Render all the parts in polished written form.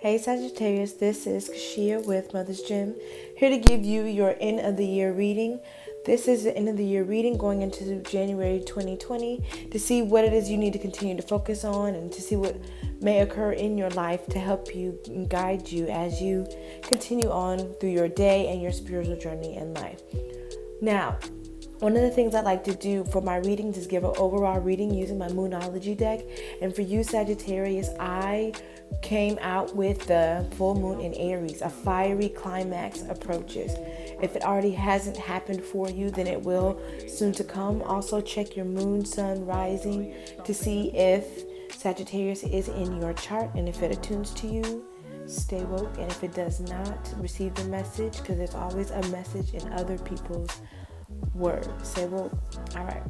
Hey Sagittarius, this is Kashia with Mother's Gym, here to give you your end of the year reading. This is the end of the year reading going into January 2020 to see what it is you need to continue to focus on and to see what may occur in your life to help you and guide you as you continue on through your day and your spiritual journey in life. Now, one of the things I like to do for my readings is give an overall reading using my Moonology deck. And for you, Sagittarius, I came out with the full moon in Aries, a fiery climax approaches. If it already hasn't happened for you, then it will soon to come. Also, check your moon, sun, rising to see if Sagittarius is in your chart. And if it attunes to you, stay woke. And if it does not, receive the message, because there's always a message in other people's words. Say woke. All right.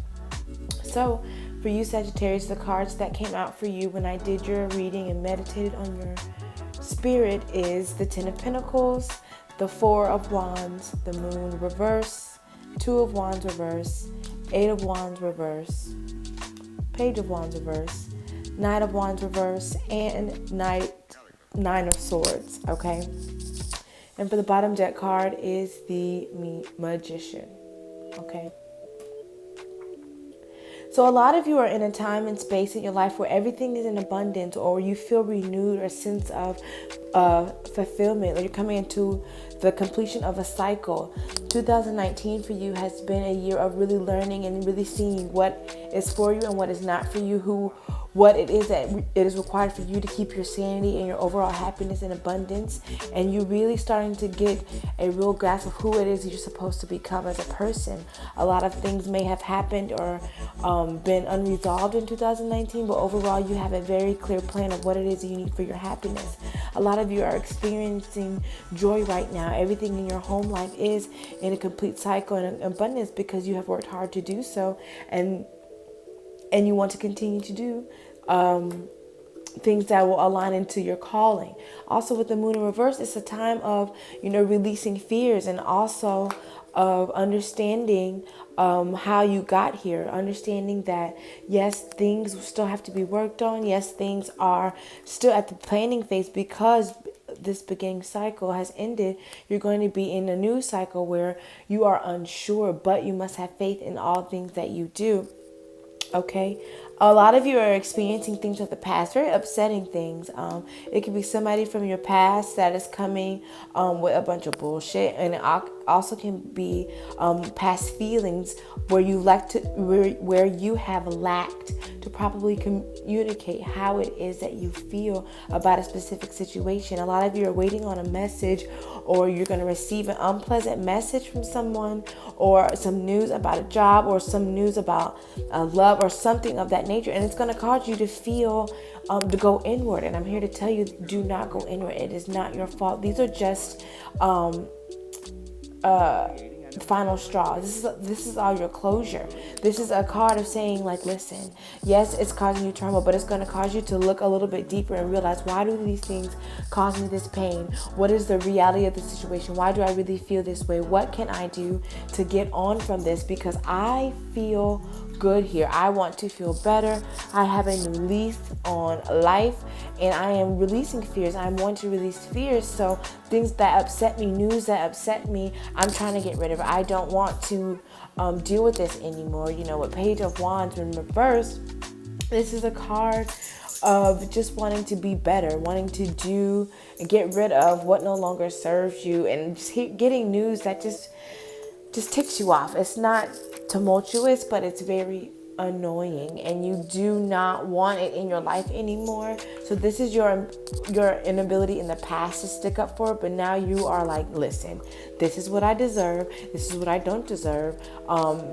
So for you, Sagittarius, the cards that came out for you when I did your reading and meditated on your spirit is the Ten of Pentacles, the Four of Wands, the Moon reverse, Two of Wands reverse, Eight of Wands reverse, Page of Wands reverse, Knight of Wands reverse, and Nine of Swords. Okay. And for the bottom deck card is the Magician. Okay. So a lot of you are in a time and space in your life where everything is in abundance, or you feel renewed or a sense of fulfillment, or you're coming into the completion of a cycle. 2019 for you has been a year of really learning and really seeing what is for you and what is not for you, what it is that it is required for you to keep your sanity and your overall happiness and abundance, and you really starting to get a real grasp of who it is you're supposed to become as a person. A lot of things may have happened or been unresolved in 2019, but overall you have a very clear plan of what it is you need for your happiness. A lot of you are experiencing joy right now. Everything in your home life is in a complete cycle and abundance because you have worked hard to do so, and you want to continue to do things that will align into your calling. Also, with the moon in reverse, it's a time of, releasing fears, and also of understanding how you got here. Understanding that, yes, things still have to be worked on. Yes, things are still at the planning phase because this beginning cycle has ended. You're going to be in a new cycle where you are unsure, but you must have faith in all things that you do. Okay, a lot of you are experiencing things of the past, very upsetting things. It could be somebody from your past that is coming with a bunch of bullshit, and it also can be past feelings where where you have lacked to properly communicate how it is that you feel about a specific situation. A lot of you are waiting on a message, or you're going to receive an unpleasant message from someone, or some news about a job, or some news about love, or something of that nature, and it's going to cause you to feel to go inward. And I'm here to tell you, do not go inward. It is not your fault. These are just final straw. This is all your closure. This is a card of saying, like, listen, yes, it's causing you trauma, but it's going to cause you to look a little bit deeper and realize, why do these things cause me this pain? What is the reality of the situation? Why do I really feel this way? What can I do to get on from this? Because I feel good here. I want to feel better. I have a new lease on life, and I am releasing fears. I'm wanting to release fears. So things that upset me, news that upset me, I'm trying to get rid of it. I don't want to deal with this anymore. With Page of Wands in reverse, this is a card of just wanting to be better, wanting to do and get rid of what no longer serves you, and just getting news that just ticks you off. It's not tumultuous, but it's very annoying, and you do not want it in your life anymore. So this is your inability in the past to stick up for it, but now you are like, listen, this is what I deserve, this is what I don't deserve,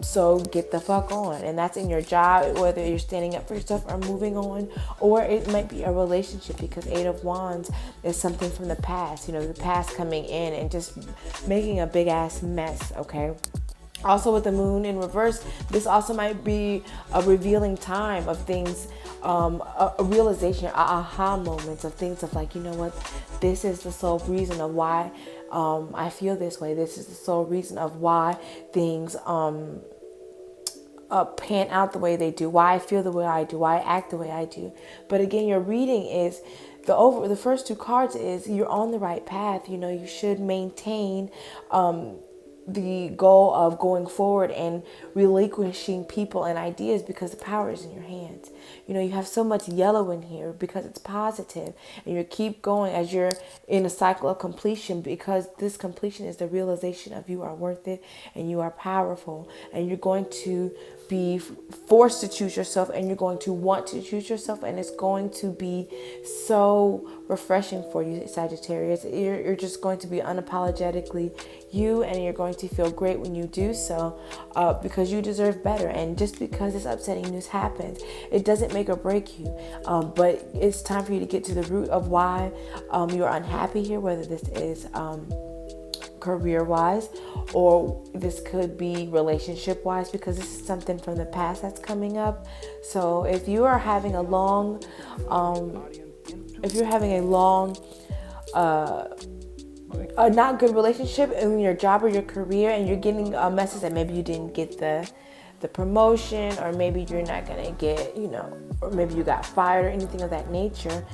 so get the fuck on. And that's in your job, whether you're standing up for yourself or moving on, or it might be a relationship, because Eight of Wands is something from the past, the past coming in and just making a big ass mess. Okay. Also, with the moon in reverse, this also might be a revealing time of things, a realization, aha moments of things of like, you know what, this is the sole reason of why I feel this way. This is the sole reason of why things pan out the way they do, why I feel the way I do, why I act the way I do. But again, your reading is the first two cards is you're on the right path. You should maintain the goal of going forward and relinquishing people and ideas because the power is in your hands. You have so much yellow in here because it's positive, and you keep going as you're in a cycle of completion, because this completion is the realization of you are worth it and you are powerful, and you're going to be forced to choose yourself, and you're going to want to choose yourself, and it's going to be so refreshing for you, Sagittarius. You're just going to be unapologetically you, and you're going to feel great when you do so, because you deserve better. And just because this upsetting news happens, it doesn't make or break you, but it's time for you to get to the root of why you're unhappy here, whether this is career-wise, or this could be relationship-wise, because this is something from the past that's coming up. So if you are having a long a not good relationship in your job or your career, and you're getting a message that maybe you didn't get the promotion, or maybe you're not gonna get, or maybe you got fired or anything of that nature,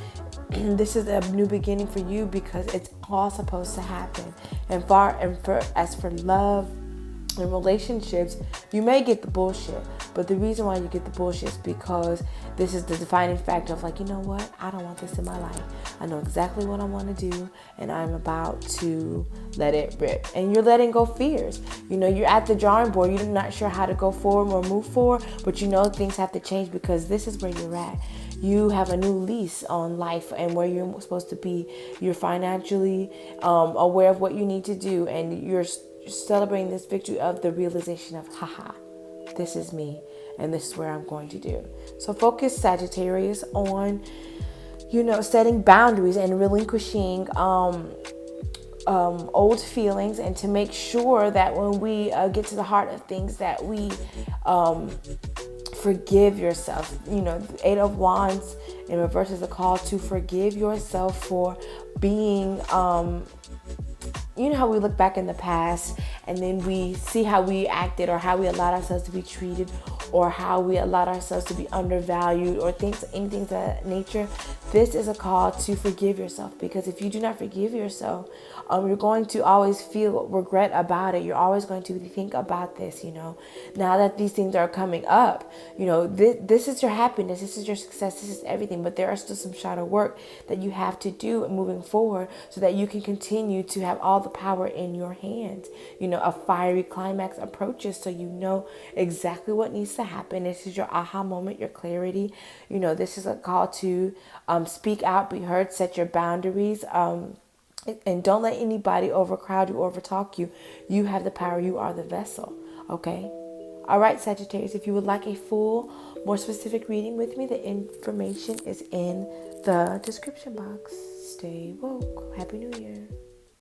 this is a new beginning for you, because it's all supposed to happen. As for love and relationships, you may get the bullshit, but the reason why you get the bullshit is because this is the defining factor of like, you know what, I don't want this in my life. I know exactly what I want to do, and I'm about to let it rip. And you're letting go fears. You're at the drawing board. You're not sure how to go forward or move forward, but things have to change, because this is where you're at. You have a new lease on life and where you're supposed to be. You're financially aware of what you need to do, and you're celebrating this victory of the realization of, haha, this is me, and this is where I'm going to do. So focus, Sagittarius, on setting boundaries and relinquishing old feelings, and to make sure that when we get to the heart of things, that we forgive yourself. The Eight of Wands in reverse is a call to forgive yourself for being how we look back in the past, and then we see how we acted, or how we allowed ourselves to be treated, or how we allowed ourselves to be undervalued, or anything of that nature. This is a call to forgive yourself, because if you do not forgive yourself, you're going to always feel regret about it. You're always going to think about this, now that these things are coming up, this is your happiness, this is your success, this is everything, but there are still some shadow work that you have to do moving forward, so that you can continue to have all the power in your hands. A fiery climax approaches, so you know exactly what needs to happen. This is your aha moment, your clarity. This is a call to speak out, be heard, set your boundaries, and don't let anybody overcrowd you, overtalk you. You have the power. You are the vessel. Okay? All right, Sagittarius, if you would like a full, more specific reading with me, the information is in the description box. Stay woke. Happy New Year.